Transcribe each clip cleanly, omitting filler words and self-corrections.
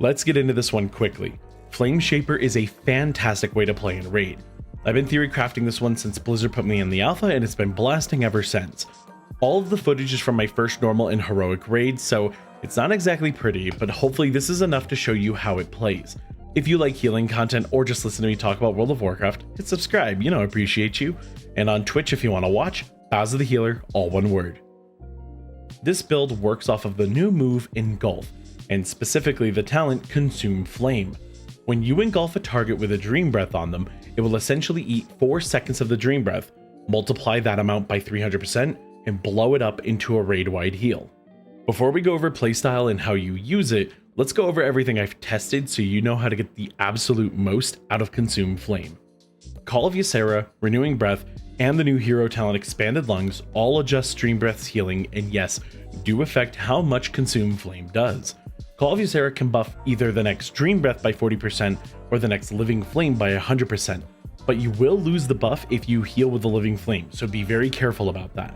Let's get into this one quickly. Flameshaper is a fantastic way to play in Raid. I've been theory crafting this one since Blizzard put me in the alpha, and it's been blasting ever since. All of the footage is from my first normal and heroic raid, so it's not exactly pretty, but hopefully this is enough to show you how it plays. If you like healing content or just listen to me talk about World of Warcraft, hit subscribe, I appreciate you. And on Twitch if you want to watch, Bowser the Healer, all one word. This build works off of the new move Engulf, and specifically the talent Consume Flame. When you engulf a target with a Dream Breath on them, it will essentially eat 4 seconds of the Dream Breath, multiply that amount by 300%, and blow it up into a raid-wide heal. Before we go over playstyle and how you use it, let's go over everything I've tested so you know how to get the absolute most out of Consume Flame. Call of Ysera, Renewing Breath, and the new hero talent Expanded Lungs all adjust Dream Breath's healing and yes, do affect how much Consume Flame does. Call of Ysera can buff either the next Dream Breath by 40% or the next Living Flame by 100%, but you will lose the buff if you heal with the Living Flame, so be very careful about that.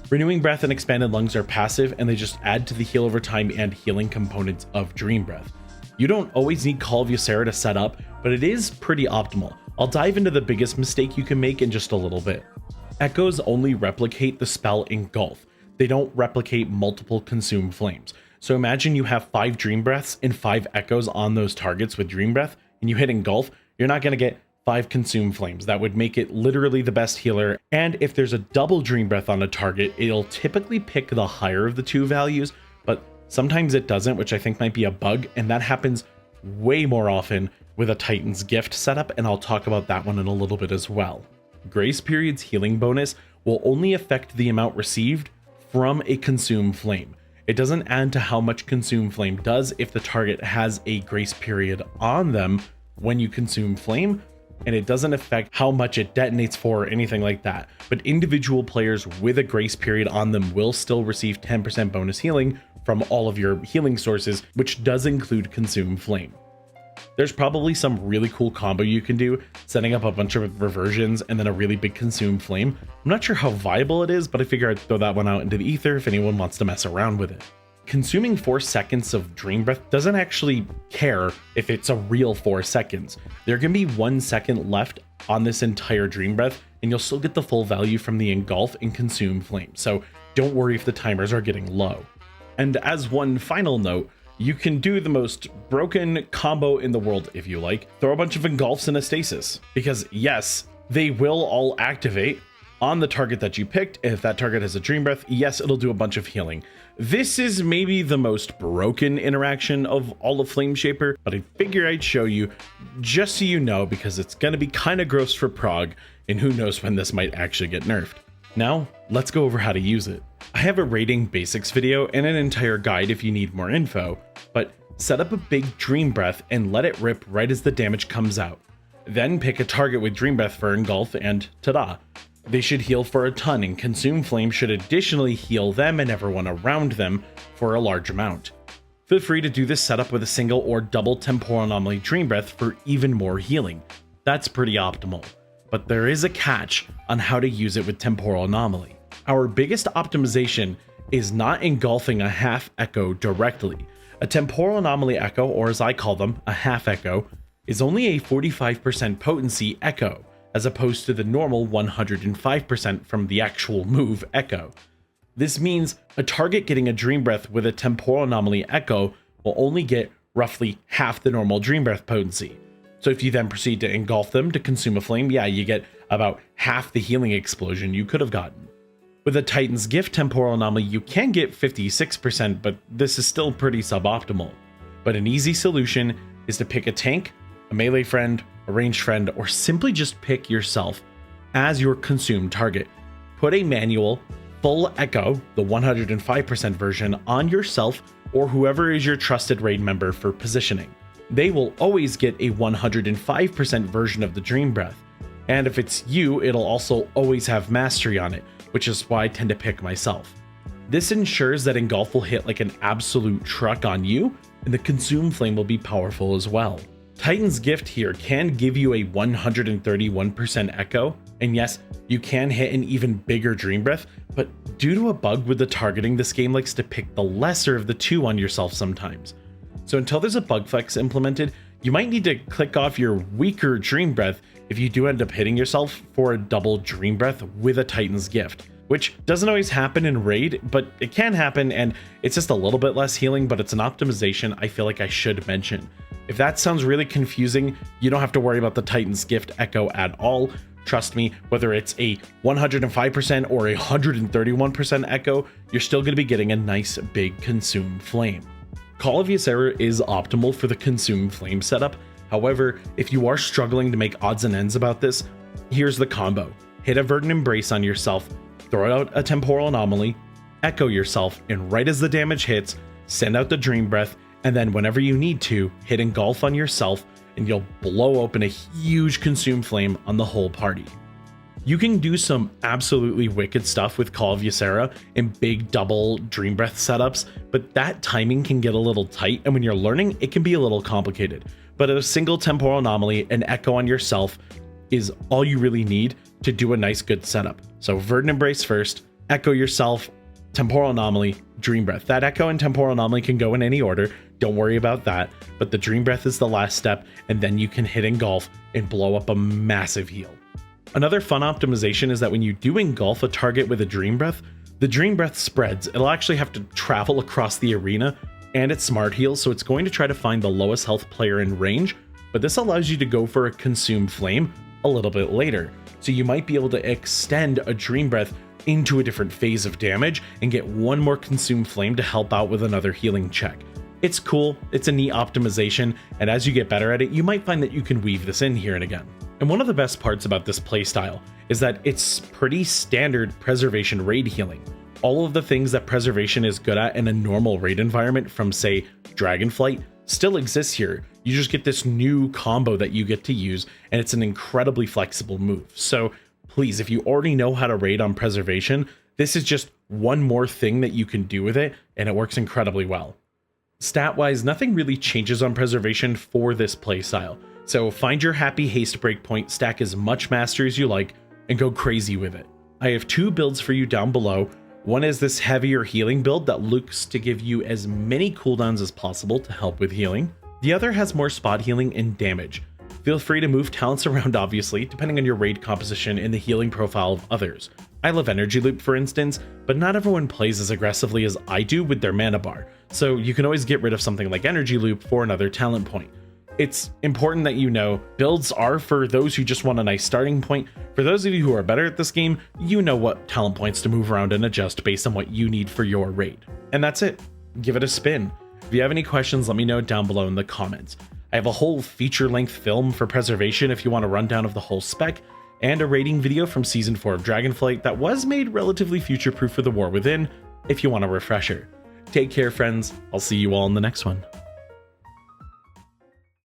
Renewing Breath and Expanded Lungs are passive and they just add to the heal over time and healing components of Dream Breath. You don't always need Call of Ysera to set up, but it is pretty optimal. I'll dive into the biggest mistake you can make in just a little bit. Echoes only replicate the spell Engulf. They don't replicate multiple Consume Flames. So imagine you have 5 Dream Breaths and 5 Echoes on those targets with Dream Breath, and you hit Engulf, you're not going to get 5 Consume Flames. That would make it literally the best healer, and if there's a double Dream Breath on a target, it'll typically pick the higher of the two values, but sometimes it doesn't, which I think might be a bug, and that happens way more often with a Titan's Gift setup, and I'll talk about that one in a little bit as well. Grace Period's healing bonus will only affect the amount received from a Consume Flame. It doesn't add to how much Consume Flame does if the target has a grace period on them when you Consume Flame, and it doesn't affect how much it detonates for or anything like that. But individual players with a grace period on them will still receive 10% bonus healing from all of your healing sources, which does include Consume Flame. There's probably some really cool combo you can do, setting up a bunch of reversions and then a really big Consume Flame. I'm not sure how viable it is, but I figure I'd throw that one out into the ether if anyone wants to mess around with it. Consuming 4 seconds of Dream Breath doesn't actually care if it's a real 4 seconds. There can be 1 second left on this entire Dream Breath, and you'll still get the full value from the Engulf and Consume Flame, so don't worry if the timers are getting low. And as one final note, you can do the most broken combo in the world if you like. Throw a bunch of Engulfs in a stasis, because yes, they will all activate on the target that you picked. If that target has a Dream Breath, yes, it'll do a bunch of healing. This is maybe the most broken interaction of all of Flameshaper, but I figure I'd show you just so you know, because it's going to be kind of gross for prog, and who knows when this might actually get nerfed. Now, let's go over how to use it. I have a raiding basics video and an entire guide if you need more info, but set up a big Dream Breath and let it rip right as the damage comes out. Then pick a target with Dream Breath for Engulf and ta-da! They should heal for a ton, and Consume Flame should additionally heal them and everyone around them for a large amount. Feel free to do this setup with a single or double Temporal Anomaly Dream Breath for even more healing. That's pretty optimal. But there is a catch on how to use it with Temporal Anomaly. Our biggest optimization is not engulfing a half echo directly. A Temporal Anomaly echo, or as I call them, a half echo, is only a 45% potency echo, as opposed to the normal 105% from the actual move echo. This means a target getting a Dream Breath with a Temporal Anomaly echo will only get roughly half the normal Dream Breath potency. So if you then proceed to engulf them to consume a flame, yeah, you get about half the healing explosion you could have gotten. With a Titan's Gift Temporal Anomaly, you can get 56%, but this is still pretty suboptimal. But an easy solution is to pick a tank, a melee friend, a ranged friend, or simply just pick yourself as your consumed target. Put a manual, full echo, the 105% version, on yourself or whoever is your trusted raid member for positioning. They will always get a 105% version of the Dream Breath, and if it's you, it'll also always have mastery on it, which is why I tend to pick myself. This ensures that Engulf will hit like an absolute truck on you, and the Consume Flame will be powerful as well. Titan's Gift here can give you a 131% echo, and yes, you can hit an even bigger Dream Breath, but due to a bug with the targeting, this game likes to pick the lesser of the two on yourself sometimes. So until there's a bug fix implemented, you might need to click off your weaker Dream Breath if you do end up hitting yourself for a double Dream Breath with a Titan's Gift, which doesn't always happen in Raid, but it can happen, and it's just a little bit less healing, but it's an optimization I feel like I should mention. If that sounds really confusing, you don't have to worry about the Titan's Gift echo at all. Trust me, whether it's a 105% or a 131% echo, you're still going to be getting a nice big Consume Flame. Call of Ysera is optimal for the Consume Flame setup. However, if you are struggling to make odds and ends about this, here's the combo. Hit a Verdant Embrace on yourself, throw out a Temporal Anomaly, echo yourself, and right as the damage hits, send out the Dream Breath, and then whenever you need to, hit Engulf on yourself, and you'll blow open a huge Consume Flame on the whole party. You can do some absolutely wicked stuff with Call of Ysera in big double Dream Breath setups, but that timing can get a little tight, and when you're learning, it can be a little complicated. But a single Temporal Anomaly and Echo on yourself is all you really need to do a nice good setup. So Verdant Embrace first, Echo yourself, Temporal Anomaly, Dream Breath. That Echo and Temporal Anomaly can go in any order, don't worry about that, but the Dream Breath is the last step, and then you can hit Engulf and blow up a massive heal. Another fun optimization is that when you do engulf a target with a Dream Breath, the Dream Breath spreads. It'll actually have to travel across the arena, and it's smart heal, so it's going to try to find the lowest health player in range, but this allows you to go for a Consume Flame a little bit later. So you might be able to extend a Dream Breath into a different phase of damage and get one more Consume Flame to help out with another healing check. It's cool, it's a neat optimization, and as you get better at it, you might find that you can weave this in here and again. And one of the best parts about this playstyle is that it's pretty standard Preservation raid healing. All of the things that Preservation is good at in a normal raid environment from, say, Dragonflight still exists here. You just get this new combo that you get to use, and it's an incredibly flexible move. So please, if you already know how to raid on Preservation, this is just one more thing that you can do with it, and it works incredibly well. Stat-wise, nothing really changes on Preservation for this playstyle. So find your happy haste breakpoint, stack as much mastery as you like, and go crazy with it. I have two builds for you down below. One is this heavier healing build that looks to give you as many cooldowns as possible to help with healing. The other has more spot healing and damage. Feel free to move talents around obviously, depending on your raid composition and the healing profile of others. I love Energy Loop for instance, but not everyone plays as aggressively as I do with their mana bar, so you can always get rid of something like Energy Loop for another talent point. It's important that you know builds are for those who just want a nice starting point. For those of you who are better at this game, you know what talent points to move around and adjust based on what you need for your raid. And that's it. Give it a spin. If you have any questions, let me know down below in the comments. I have a whole feature-length film for Preservation if you want a rundown of the whole spec, and a rating video from Season 4 of Dragonflight that was made relatively future-proof for the War Within if you want a refresher. Take care, friends. I'll see you all in the next one.